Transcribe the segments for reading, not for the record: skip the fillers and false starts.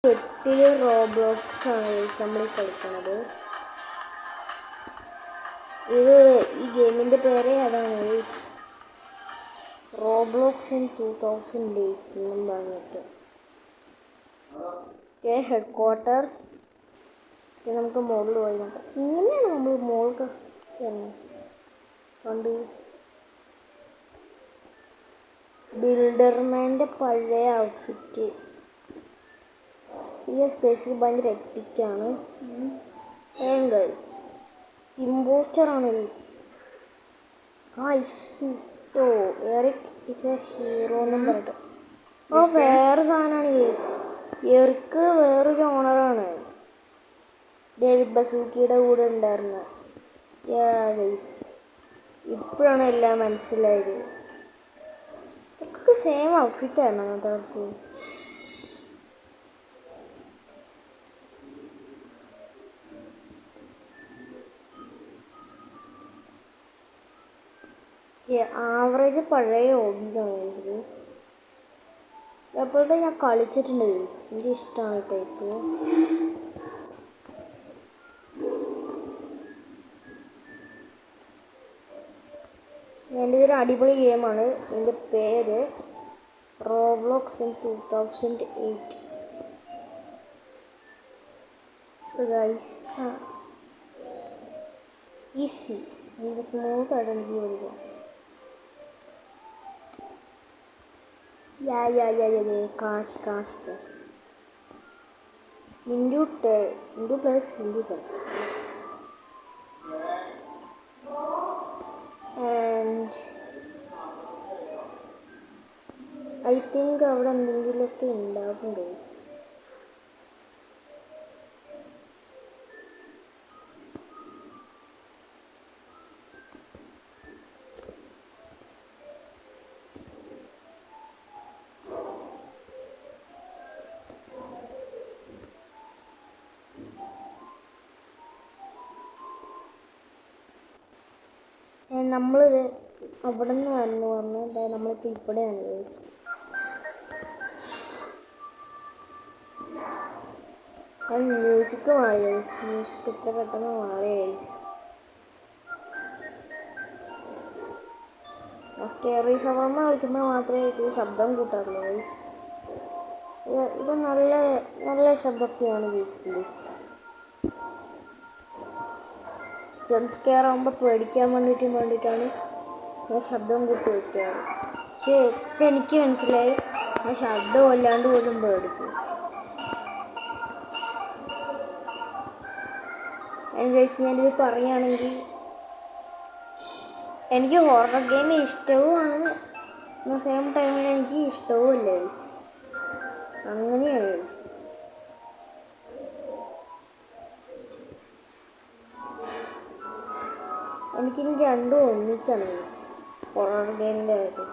8 Roblox ആണ് നമ്മൾ കളിക്കുന്നത്. ഈ ഗെയിമിൻ്റെ പേര് അതാണ്, റോബ്ലോക്സ് ഇൻ 2008 എന്നും പറഞ്ഞിട്ട്. Head quarters. നമുക്ക് മുകളിൽ പോയി നോക്കാം. ഇങ്ങനെയാണ് നമ്മൾ മുകളിൽ കണ്ട് ബിൽഡർമാൻ്റെ പഴയ ഔട്ട്ഫിറ്റ്. ഗൈസ് ഭയങ്കര എപ്പിക്കാണ്. ഗൈസ് ഇമ്പോർട്ടറാണ് എറിക് ഇസ് എ ഹീറോ എന്നും പറഞ്ഞിട്ട്. വേറെ സാധനമാണ് ഗൈസ്. എറിക്ക് വേറൊരു ഓണറാണ്, ഡേവിഡ് ബസൂക്കിയുടെ കൂടെ ഉണ്ടായിരുന്നത്. ഗൈസ് ഇപ്പോഴാണ് എല്ലാം മനസ്സിലായത്. ഇതൊക്കെ സെയിം ഔട്ട്ഫിറ്റായിരുന്നു അങ്ങനത്തെ അവർക്ക്. ആവറേജ് പഴയ ഹോബീസാണ് ഗൈസ്. എപ്പോഴത്തെ ഞാൻ കളിച്ചിട്ടുണ്ട് ഗൈസ്. എനിക്ക് ഇഷ്ടമാണ് ടൈപ്പ്. എൻ്റെ ഇതൊരു അടിപൊളി ഗെയിമാണ്. എൻ്റെ പേര് Roblox in 2008. So guys easy, എനിക്ക് സ്മൂത്തായിട്ട് എനിക്ക് പഠിക്കാം. കാശ് into plus and I think അവിടെ എന്തെങ്കിലുമൊക്കെ ഉണ്ടാകും ഗൈസ്. നമ്മളിത് അവിടെ നിന്ന് പറഞ്ഞാൽ നമ്മളിപ്പോൾ ഇവിടെയാണ് ഗൈസ്. മ്യൂസിക് മാറി ഗൈസ്. മ്യൂസിക് ഇത്ര പെട്ടെന്ന് മാറി ഗൈസ്. സ്കേറി ഷവർമ കളിക്കുമ്പോൾ മാത്രമേ ഇത് ശബ്ദം കൂട്ടാറുള്ളൂ ഗൈസ്. ഇത് നല്ല ശബ്ദമൊക്കെയാണ് ഗൈസ്. ജംപ് സ്കെയർ ആകുമ്പോൾ പേടിക്കാൻ വേണ്ടിയിട്ടാണ് ഞാൻ ശബ്ദം കൂട്ടി വയ്ക്കാറ്. പക്ഷേ ഇപ്പം എനിക്ക് മനസ്സിലായി ഞാൻ ശബ്ദം അല്ലാണ്ട് പോലും പേടിക്കും. ഗൈസ് ഞാനിത് പറയുകയാണെങ്കിൽ എനിക്ക് ഹൊറർ ഗെയിം ഇഷ്ടവുമാണ്, സെയിം ടൈമിൽ എനിക്ക് ഇഷ്ടവുമില്ല ഗൈസ്. അങ്ങനെയാണ് ഗൈസ്. എനിക്കിനി രണ്ടും ഒന്നിച്ചാണ് ഗൈസ് ഹൊറർ ഗെയിമിൻ്റെ കാര്യം.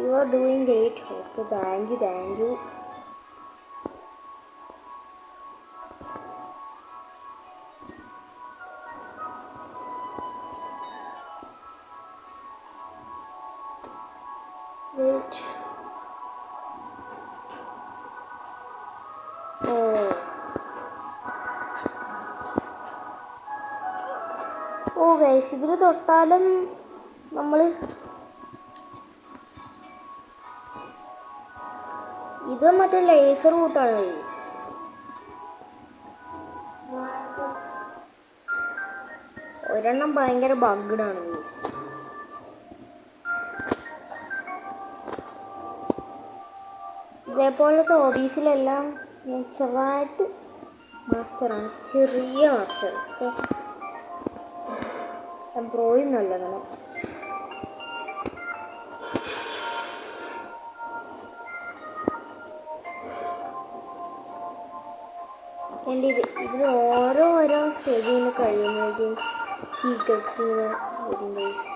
You are doing great. Okay, thank you. Guys ഇതിൽ തൊട്ടാലും നമ്മൾ ഇത് മറ്റേ ലേസർ കൂട്ടാണ് ഗൈസ്. ഒരെണ്ണം ഭയങ്കര ബഗ്ഡാണ് ഗൈസ്. ഇതേപോലത്തെ ഹോബീസിലെല്ലാം ഞാൻ ചെറുതായിട്ട് മാസ്റ്ററാണ്, ചെറിയ മാസ്റ്റർ. ഞാൻ പ്രോയൊന്നുമല്ല അങ്ങനെ. എൻ്റെ ഇത് ഓരോ സ്റ്റേജിൽ കഴിയുമ്പോഴേക്കും സീക്രട്സ് വരും ഗൈസ്.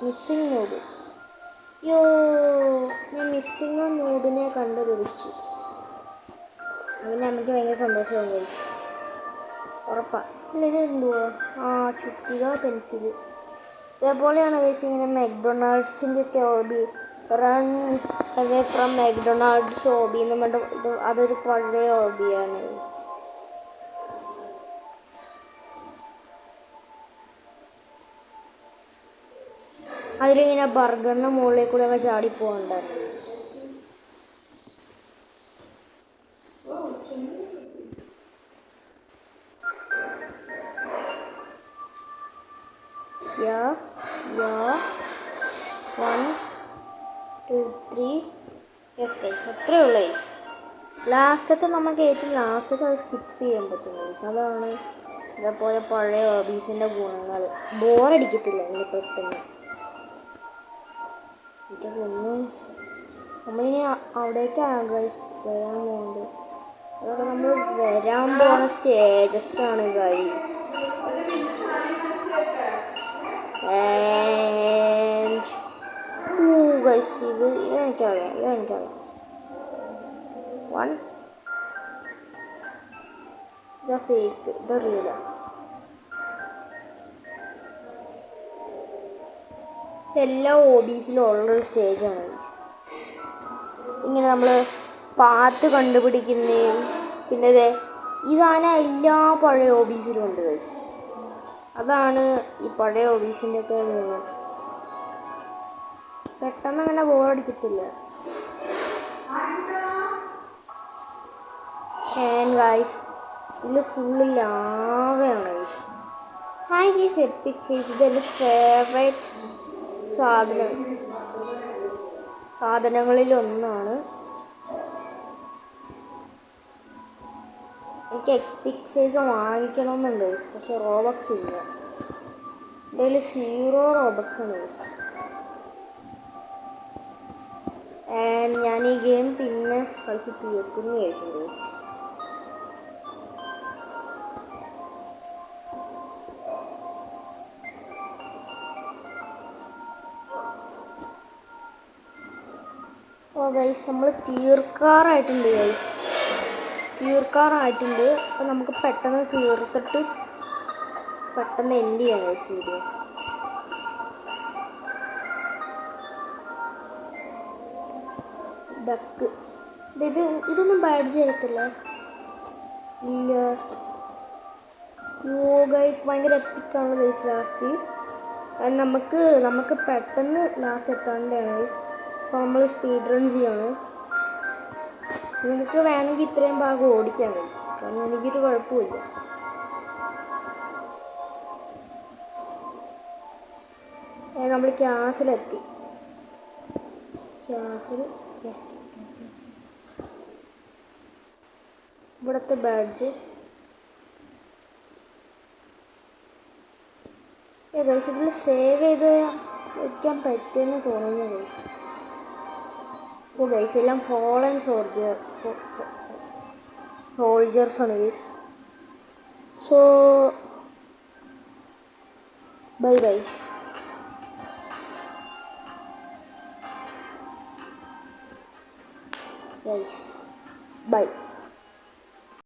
Missing node. ഞാൻ മിസ്സിംഗ് നോഡിനെ കണ്ടുപിടിച്ചു. അതിന് നമുക്ക് ഭയങ്കര സന്തോഷമാണ് ഗൈസ്. ഉറപ്പാണ് ഇത് എന്തുവാ? ആ, ചുറ്റിക പെൻസില്. ഇതേപോലെയാണ് ഗൈസ് ഇങ്ങനെ മെക്ഡൊണാൾഡ്സിൻ്റെ ഒക്കെ hobby. Run away from McDonald's hobby എന്ന് പറഞ്ഞിട്ട് അതൊരു പഴയ ഹോബിയാണ് ഗൈസ്. അതിലിങ്ങനെ ബർഗറിൻ്റെ മുകളിൽ കൂടെ ഒക്കെ ചാടിപ്പോകണ്ടായിരുന്നു. Yeah, 1, 2, 3. യെസ് ഗൈസ്, അത്രേ ഉള്ളൂ ഗൈസ്. ലാസ്റ്റത്തെ നമുക്ക് ഏറ്റവും ലാസ്റ്റത്തെ അത് സ്കിപ്പ് ചെയ്യാൻ പറ്റും ഗൈസ്. അതാണ് ഇതേപോലെ പഴയ ഹോബീസിൻ്റെ ഗുണങ്ങൾ. ബോറടിക്കത്തില്ല ഇങ്ങനെ പെട്ടെന്ന്. ഇതൊന്നും നമ്മളിനി അവിടേക്കാണ് ഗൈസ് വരാൻ പോകുന്നത്. അതൊക്കെ നമ്മൾ വരാൻ പോകുന്ന സ്റ്റേജസ് ആണ് ഗൈസ്. ഗൈസ് ഇതെനിക്കറിയാം. 1, ഇത് ഫേക്ക്, ഇത് റിയല. ഇതെല്ലാ ഹോബീസിലും ഉള്ളൊരു സ്റ്റേജാണ് ഗൈസ്. ഇങ്ങനെ നമ്മൾ പാത്ത് കണ്ടുപിടിക്കുന്നതും പിന്നെ ഈ സാധനം എല്ലാ പഴയ ഹോബീസിലും ഉണ്ട് ഗൈസ്. അതാണ് ഈ പഴയ ഹോബീസിൻ്റെ ഒക്കെ ഗുണം. പെട്ടെന്ന് അങ്ങനെ ബോറടിക്കത്തില്ല. ഗൈസ് ഇതിൽ ഫുള്ള് ലാവയാണ് guys. Hi guys, epic face. ഇതെൻ്റെ ഫേവറേറ്റ് സാധനങ്ങളിലൊന്നാണ്. എനിക്ക് എപ്പിക് ഫേസ് വാങ്ങിക്കണമെന്നുണ്ട് ഗൈസ്, പക്ഷെ റോബക്സ് ഇല്ല. എൻ്റെ കയ്യിൽ 0 റോബക്സ് ആണ് ഗൈസ്. ഞാൻ ഈ ഗെയിം പിന്നെ കളിച്ച് തീർക്കുന്നതായിരിക്കും ഗൈസ്. ഓ ഗൈസ്, നമ്മൾ തീർക്കാറായിട്ടുണ്ട് ഗൈസ്. അപ്പം നമുക്ക് പെട്ടെന്ന് തീർത്തിട്ട് പെട്ടെന്ന് എൻഡ് ചെയ്യാം ഗൈസ് വീഡിയോ. ഡക്ക് ഇതൊന്നും ബാഡ് ചെയ്യത്തില്ല. ഇല്ല. ഓ ഗൈസ്, ഭയങ്കര എപ്പിക്കാണ് ഗൈസ് ലാസ്റ്റ്. നമുക്ക് പെട്ടെന്ന് ലാസ്റ്റ് എത്താണ്ടാണ് ഗൈസ്. സോ നമ്മൾ സ്പീഡ് റൺ ചെയ്യാണ്. നിങ്ങൾക്ക് വേണമെങ്കിൽ ഇത്രയും ഭാഗം ഓടിക്കാം ഗൈസ്, കാരണം എനിക്കൊരു കുഴപ്പമില്ല. നമ്മൾ ക്യാസിലെത്തി. ഇവിടുത്തെ ബാഡ്ജ് ഗൈസ് ഇതിൽ സേവ് ചെയ്ത് വയ്ക്കാൻ പറ്റുമെന്ന് തോന്നുന്നു ഗൈസ്. ഓ ഗൈസ്, എല്ലാം ഫോളൻ സോൾജേഴ്സ് ആണ് guys. So bye guys. Guys, bye.